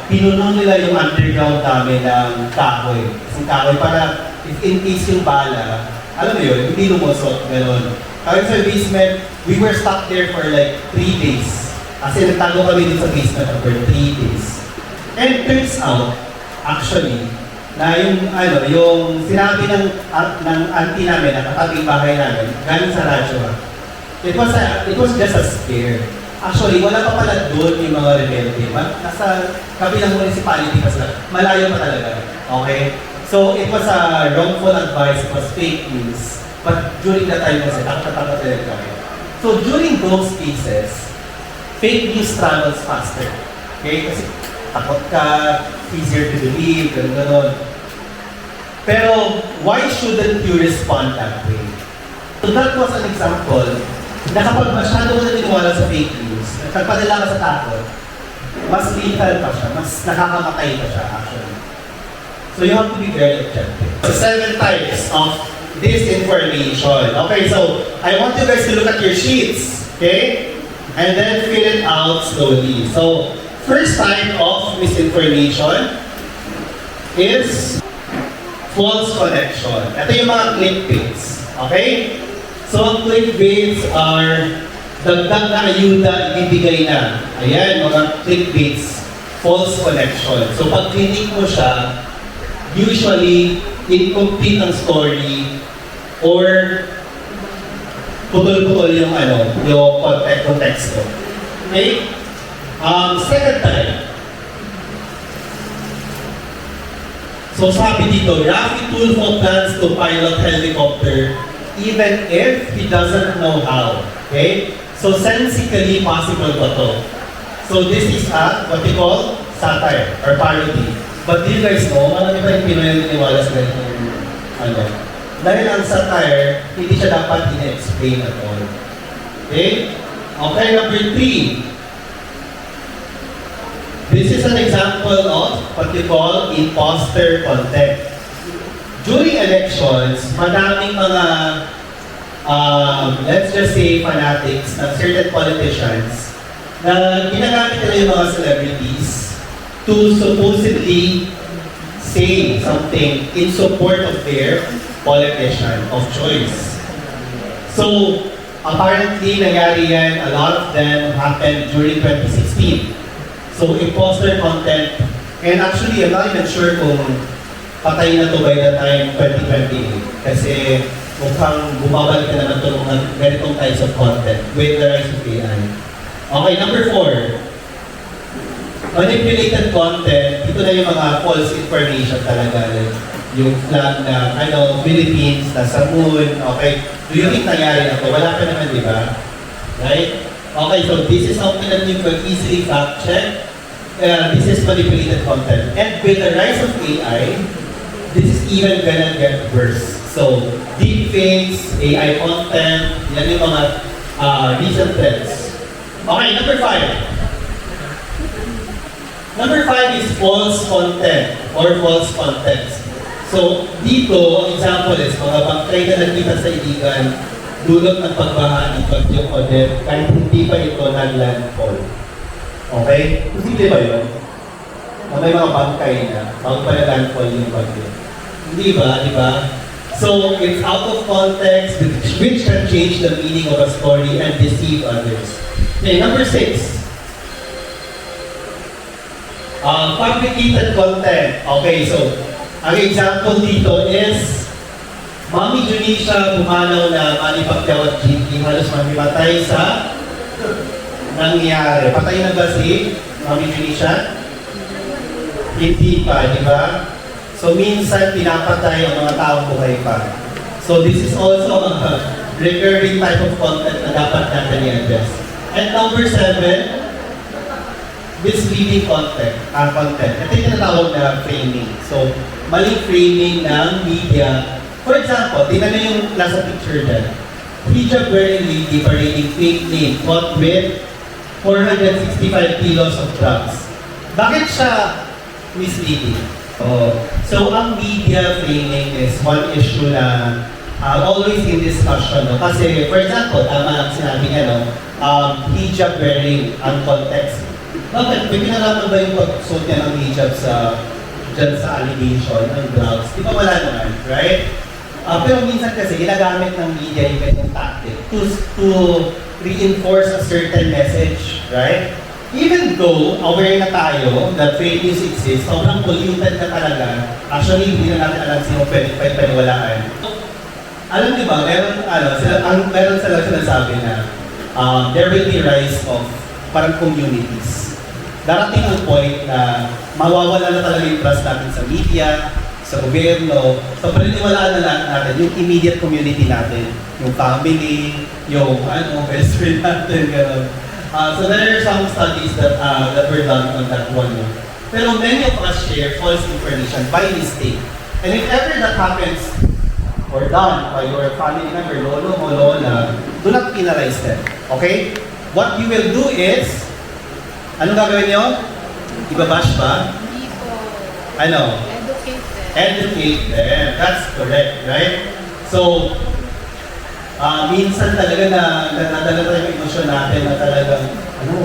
pinuno nila yung underground namin ng kahoy. Yung kahoy para in case yung bala, alam mo yun, hindi lumusot. Ganon. Kaya sa basement, we were stuck there for like 3 days. Kasi nagtago kami din sa basement for 3 days. And turns out, actually, na yung sinabi ng auntie namin, na katabing bahay namin, galing sa radyo. It was just a scare. Actually, wala pa pala doon yung mga rebelde. Nasa kabilang municipality pa sila. Malayo pa talaga. Okay? So, it was a wrongful advice. It was fake news. But during that time kasi, takot talaga kami. So, during those cases, fake news travels faster. Okay? Kasi takot ka, easier to believe, gano'n. Pero, why shouldn't you respond that way? So that was an example na kapag masyado mo na tiniwala sa fake news, nagpadala ka sa takot, mas lethal pa siya, mas nakakamatay pa siya actually. So you have to be very objective. So 7 types of disinformation. Okay, so I want you guys to look at your sheets, okay? And then fill it out slowly. So, first type of misinformation is false connection. Ito yung mga clickbaits. Okay? So, ang clickbaits are dagdag na ayuda, ibibigay na. Ayan, mga clickbaits. False connection. So, pag click mo siya, usually, incomplete ang story or putol-putol yung yung context. Okay? Second type. So sabi dito, Rafi Tulfo plans to pilot helicopter even if he doesn't know how. Okay? So sensically possible ba to? So this is what we call satire or parody. But do you guys know, marami pa yung Pinoy na niniwala sa ganitong dahil ang satire, hindi siya dapat in-explain at all. Okay? Okay, number 3. This is an example of what we call imposter content. During elections, madaming mga let's just say fanatics ng certain politicians na ginagamit nila yung mga celebrities to supposedly say something in support of their politician of choice. So, apparently, nangyari yan, a lot of them happened during 2016. So, imposter content, and actually, I'm not even sure kung patay na to by the time 2028. Kasi mukhang bumabalik na naman ito ng mga ganitong types of content with the rise of AI. Okay, number 4. Manipulated content, ito na yung mga false information talaga. Yung flag na, Philippines, nasa moon, okay? Do you think nangyari na ito? Wala pa naman, di ba? Right? Okay, so this is something that you can easily fact check. This is manipulated content. And with the rise of AI, this is even gonna get worse. So, deepfakes, AI content, yan yung mga recent trends. Okay, number 5. Number 5 is false content or false contents. So, dito, ang example is, mga bangkay na nakita sa Iligan, dulot ng pagbaha ng Bagyong Odette, kahit hindi pa ito nag-landfall. Okay? Posible ba yun? Na may mga bangkay na, bago pa na-landfall yung bagyo. Hindi ba? Di ba? So, it's out of context, which can change the meaning of a story and deceive others. Okay, number 6. Fabricated content. Okay, so, ang example dito is, Mami Junisha pumanaw na Manny Pacquiao at GP, halos mamimatay sa nangyari. Patay na ba si Mami Junisha? Hindi pa, di ba? So, minsan pinapatay ang mga taong buhay pa. So, this is also a recurring type of content na dapat natin i-address. And number 7, misleading content. Ito yung tinatawag na framing. So, maling framing ng media. For example, tingnan na yung nasa picture dyan. Hijab wearing lady parading fake name caught with 465 kilos of drugs. Bakit siya misleading? So, ang media framing is one issue na always in discussion. No? Kasi, for example, tama ang sinabi niya, no? Hijab wearing ang context. Bakit? May pinaraman ba yung pag-suot niya ng hijab dyan sa allegation ng drugs? Di ba wala naman, right? Pero minsan kasi ginagamit ng media yung ganyan tactic to reinforce a certain message, right? Even though aware na tayo that fake news exists, sobrang polluted na talaga. Actually, hindi na natin alam sino pwede paniwalaan. Alam niyo ba, meron sila sinasabi na there will be rise of parang communities. Darating ang point na mawawala na talaga yung trust natin sa media, sa gobyerno, so paniniwalaan na natin yung immediate community natin, yung family, yung best friend natin, gano'n. So there are some studies that were done on that one. Pero many of us share false information by mistake. And if ever that happens or done by your family member, lolo mo, lola, do not penalize them. Okay? What you will do is, anong gagawin nyo? Ibabash ba? Hindi po. Ano? Educate them. That's correct, right? So, minsan talaga na nadala tayo yung emosyon natin na talagang,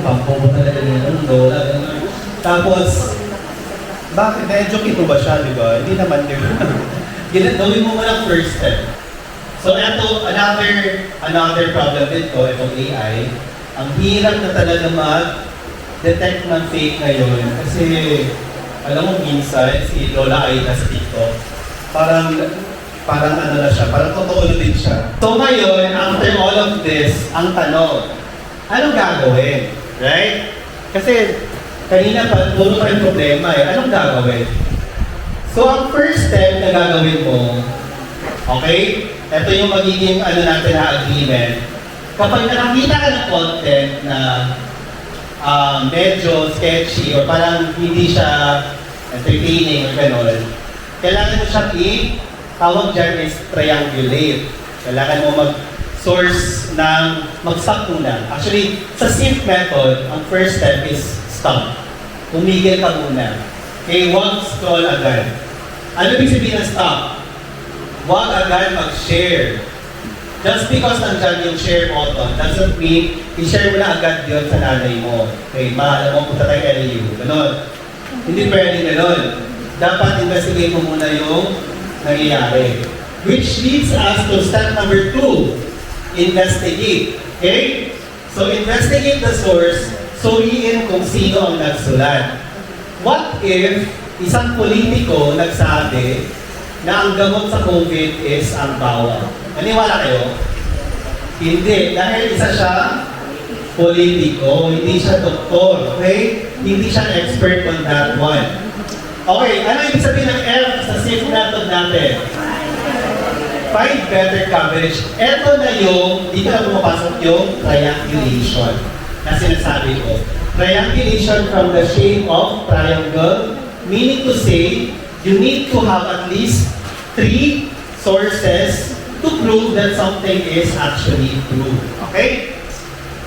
pampobo talaga nila ng lola. Tapos, bakit? Na-educate mo ba siya, di ba? Hindi naman, di ba? Gawin mo lang first step. So, ito, another problem dito, itong AI. Ang hirap na talaga mag-detect ng fake ngayon kasi alam mo minsan si Lola Aida sa TikTok, parang ano na siya, parang totoo na din siya. So ngayon, after all of this, ang tanong, anong gagawin? Right? Kasi kanina pa, puro pa yung problema eh. Anong gagawin? So ang first step na gagawin mo, okay? Ito yung magiging natin na agreement. Kapag nakakita ka ng content na medyo sketchy or parang hindi siya entertaining or gano'n, kailangan mo siyang tawag dyan is triangulate. Kailangan mo mag-source ng mag-stop muna. Actually, sa SIFT method, ang first step is stop. Tumigil ka muna. Okay, huwag scroll agad. Ano ibig sabihin ng stop? Huwag agad mag-share. Just because nandyan yung share button, doesn't mean i-share mo na agad yun sa nanay mo. Okay, mahal mo, punta tayo LU. Ganon. Hindi pwede ganon. Dapat investigate mo muna yung nangyayari. Which leads us to step number 2. Investigate. Okay? So, investigate the source, suriin kung sino ang nagsulat. What if isang politiko nagsabi na ang gamot sa COVID is ang bawal? Naniwala kayo? Hindi. Dahil isa siya politiko, hindi siya doktor. Okay? Hindi siya expert on that one. Okay, ano ibig sabihin ng F sa SIF method natin? Find better coverage. Ito na yung, dito na pumapasok yung triangulation na sinasabi ko. Triangulation from the shape of triangle, meaning to say, you need to have at least 3 sources to prove that something is actually true. Okay?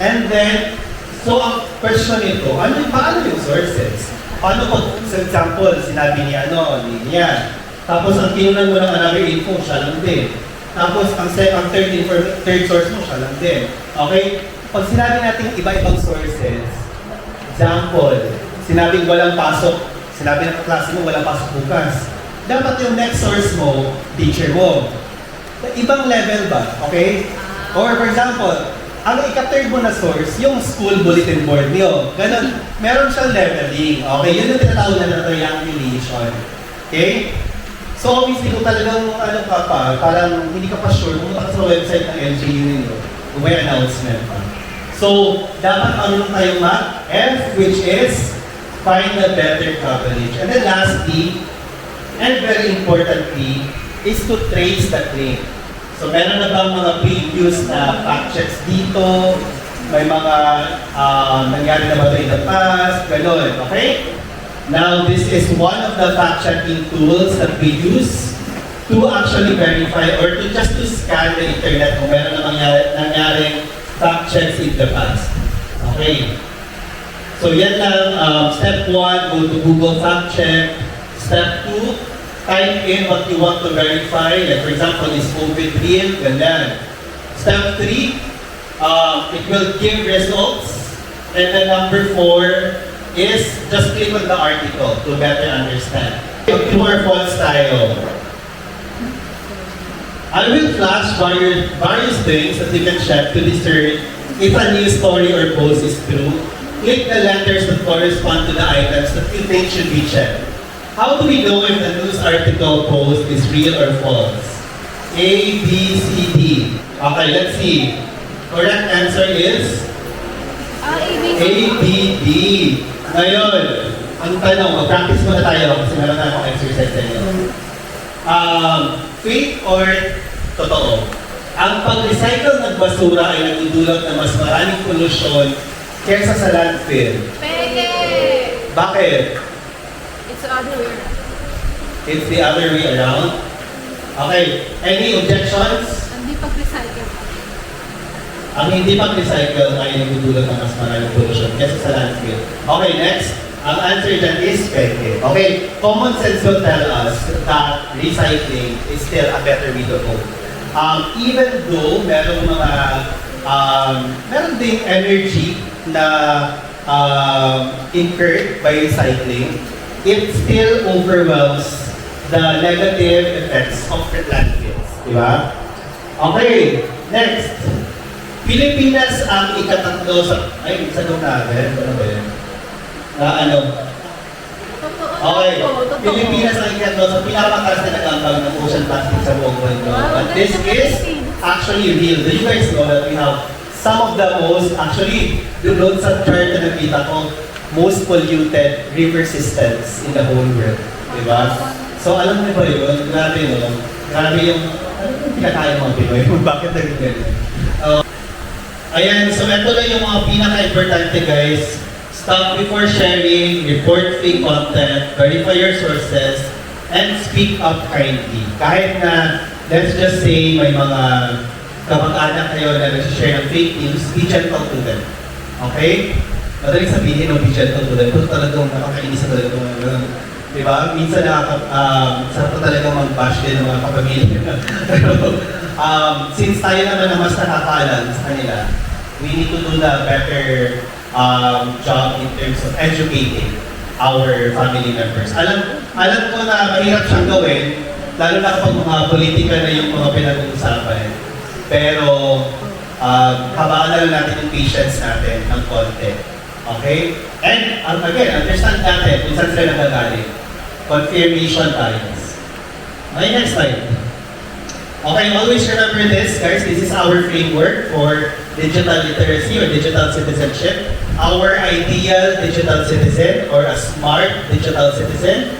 And then, so ang question nito, paano yung sources? Paano pag, for example, sinabi ni niya, tapos ang kinunan mo ng another info, siya lang din. Tapos ang third source mo, siya lang din. Okay? Pag sinabi natin iba-ibang sources, example, sinabing walang pasok, sinabi ng kaklase mo walang pasok bukas. Dapat yung next source mo, teacher mo. Ibang level ba? Okay? Or for example, ang ika-third mo na source, yung school bulletin board niyo. Ganon, meron siyang leveling. Okay? Yun yung tinatawag na triangulation. Okay? So obviously, kung talagang parang hindi ka pa sure, pumunta ka sa website ng LGU ninyo, kung may announcement pa. So, dapat ano tayo F, which is find a better coverage. And then lastly, and very importantly, is to trace the claim. So meron na bang mga previous na fact checks dito? May mga nangyari na ba ito in the past? Ganon, okay? Now, this is one of the fact checking tools that we use to actually verify or to just to scan the internet kung meron na nangyaring fact checks in the past. Okay? So yan lang, step 1, go to Google Fact Check. Step 2, type in what you want to verify. Like for example, is COVID real? Ganyan. Step 3, it will give results. And then number 4 is just click on the article to better understand. True or false tayo. I will flash various things that you can check to discern if a news story or post is true. Click the letters that correspond to the items that you think should be checked. How do we know if the news article post is real or false? A, B, C, D. Okay, let's see. Correct answer is A, B, D. Ngayon, ang tanong, mag-practice muna tayo kasi meron na akong exercise sa inyo. Fake or totoo? Ang pag-recycle ng basura ay nagdudulot na mas maraming polusyon kaysa sa landfill. Peke! Bakit? It's the other way around. It's the other way around? Okay. Any objections? Hindi pag-recycle. Ang hindi pag-recycle ay nagdudulot ng mas maraming polusyon kaysa sa landfill. Okay, next. Ang answer dyan is peke. Okay, common sense will tell us that recycling is still a better way to go. Even though meron mga meron ding energy na incurred by recycling, it still overwhelms the negative effects of landfills. Diba? Okay, next. Pilipinas ang ikatatlo sa... Ay, sa doon natin. Ano ba yun? Okay. Pilipinas ang ikatatlo sa pinakamataas na nagambang ng ocean plastic sa buong mundo. But this is actually real. Do you guys know that we have some of the most, actually, doon sa chart na nakita ko, most polluted river systems in the whole world. Diba? So, alam niyo ba yun? Grabe, no? Grabe yung, pinakaya mga Pinoy. Bakit naging ayan, so ito lang yung mga pinaka-importante guys. Stop before sharing, report fake content, verify your sources, and speak up kindly. Kahit na, let's just say, may mga kamag-anak kayo na nag-share ng fake news, be gentle to them. Okay? Madaling sabihin, no, be gentle to them. Kung talagang nakakainis sa talagang, diba? Minsan sarap talagang mag-bash din ng mga kapamilya. since tayo naman na mas nakakaalam sa kanila, we need to do the better job in terms of educating our family members. Alam ko na mahirap siyang gawin, lalo na kapag mga politika na yung mga pinag-uusapan. Pero, habaan na lang natin yung patience natin ng konti. Okay? And, again, understand natin kung saan sila nagagaling. Confirmation bias. Okay, next slide. Okay, always remember this, guys. This is our framework for digital literacy or digital citizenship. Our ideal digital citizen or a smart digital citizen,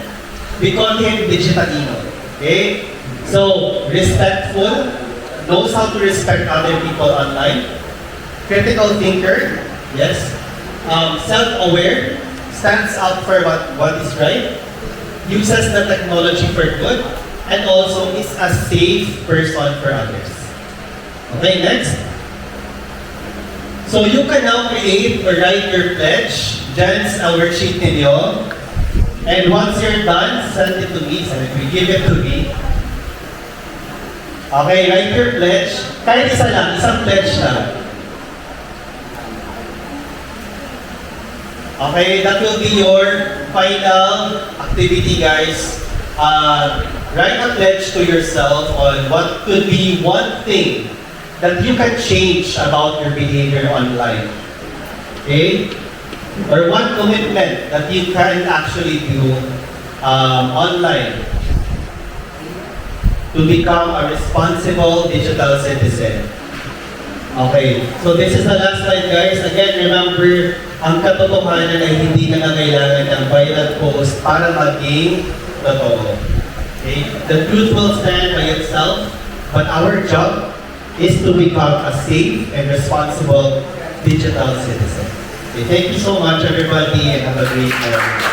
we call him Digitalino. Okay? So, respectful, knows how to respect other people online, critical thinker, yes, self-aware, stands up for what is right, uses the technology for good, and also is a safe person for others. Okay, next. So you can now create or write your pledge. Diyan sa worksheet ninyo. And once you're done, send it to me. Give it to me. Okay, write your pledge. Kahit isa lang, isang pledge lang. Okay, that will be your final activity, guys. Write a pledge to yourself on what could be one thing that you can change about your behavior online. Okay? Or one commitment that you can actually do online to become a responsible digital citizen. Okay, so this is the last slide, guys. Again, remember, ang katotohanan ay hindi na kailangan ng viral post para maging totoo. Okay? The truth will stand by itself, but our job is to become a safe and responsible digital citizen. Okay, thank you so much, everybody, and have a great morning.